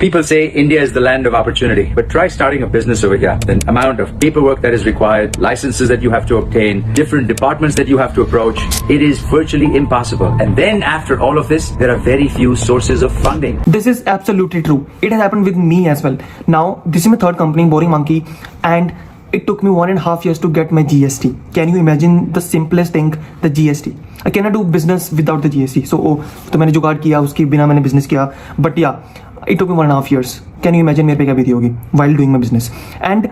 People say India is the land of opportunity, but try starting a business over here. The amount of paperwork that is required, licenses that you have to obtain, different departments that you have to approach, it is virtually impossible. And then after all of this, there are very few sources of funding. This is absolutely true. It has happened with me as well. Now, this is my third company, Boring Monkey, and it took me 1.5 years to get my GST. Can you imagine the simplest thing, the GST? I cannot do business without the GST. So, तो मैंने जुगाड़ किया, उसके बिना मैंने business किया. But yeah, it took me 1.5 years. Can you imagine मेरे पे क्या बीती होगी while doing my business? And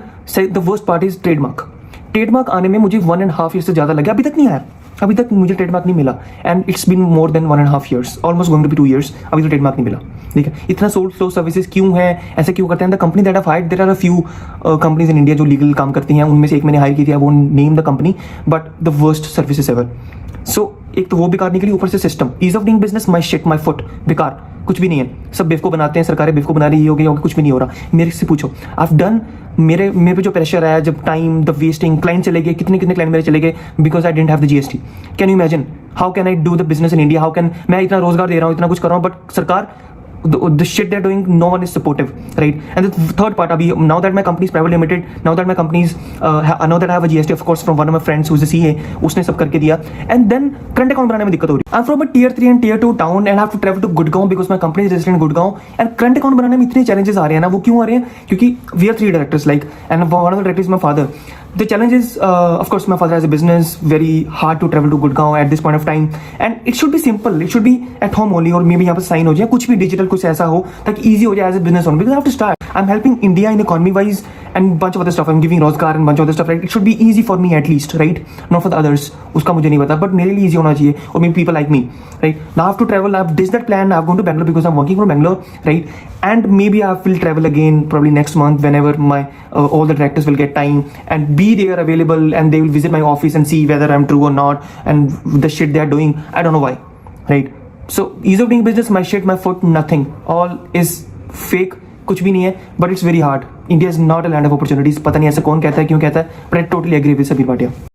the worst part is trademark. Trademark आने में मुझे 1.5 years से ज़्यादा लगा. अभी तक नहीं आया. अभी तक मुझे ट्रेडमार्क नहीं मिला. And it's been more than 1.5 years, almost going to be 2 years. अभी तो ट्रेडमार्क नहीं मिला. ठीक है, इतना स्लो सर्विसेज क्यों है, ऐसे क्यों करते हैं? The company that have hired, there are a few companies in India जो लीगल काम करती हैं. उनमें से एक मैंने हायर की थी, I won't name the company, but the worst services ever. So एक तो वो बेकार निकली, ऊपर से system, ease of doing business, my shit, my foot, बेकार, कुछ भी नहीं है. सब बेवकूफ बनाते हैं, सरकारें बेवकूफ बना रही होगी, कुछ भी नहीं हो रहा. मेरे से पूछो, आई डन, मेरे पे जो प्रेशर आया, जब टाइम, द वेस्टिंग, क्लाइंट चले गए, कितने क्लाइंट मेरे चले गए because I didn't have the GST. Can you imagine how can I do the business in India? How can, मैं इतना रोजगार दे रहा हूँ, इतना कुछ कर रहा हूँ, बट सरकार, the shit they're doing, no one is supportive, right? And the third part, abhi, now that my company is private limited, now that my company is now that I have a GST, of course, from one of my friends who's a CA, उसने सब करके दिया. And then current account बनाने में दिक्कत हो रही. I'm from a tier 3 and tier 2 town and I have to travel to Gurgaon because my company is registered in Gurgaon. And current account बनाने में इतने challenges आ रहे हैं ना, वो क्यों आ रहे हैं? क्योंकि we are 3 directors, like, and one of the directors is my father. The challenge is, of course, my father has a business, very hard to travel to Gurgaon at this point of time, and it should be simple. It should be at home only, or maybe यहाँ पर sign हो जाए, कुछ भी digital कुछ ऐसा हो ताकि easy हो जाए as a business owner. Because I have to start. I'm helping India in economy wise and bunch of other stuff. I'm giving रोजगार and bunch of other stuff. Right? It should be easy for me at least, right? Not for the others. उसका मुझे नहीं पता, but मेरे लिए easy होना चाहिए, or maybe people like me, right? Now I have to travel. I've ditched that plan. I've gone to Bangalore because I'm working from Bangalore, right? And maybe I will travel again probably next month whenever my all the directors will get time and be there available, and they will visit my office and see whether I'm true or not and the shit they are doing. I don't know why, right? So ease of doing business, my shit, my foot, nothing. All is fake. कुछ भी नहीं है, but it's very hard. India is not a land of opportunities. पता नहीं ऐसा कौन कहता है, क्यों कहता है, but I totally agree with सभी पार्टियां.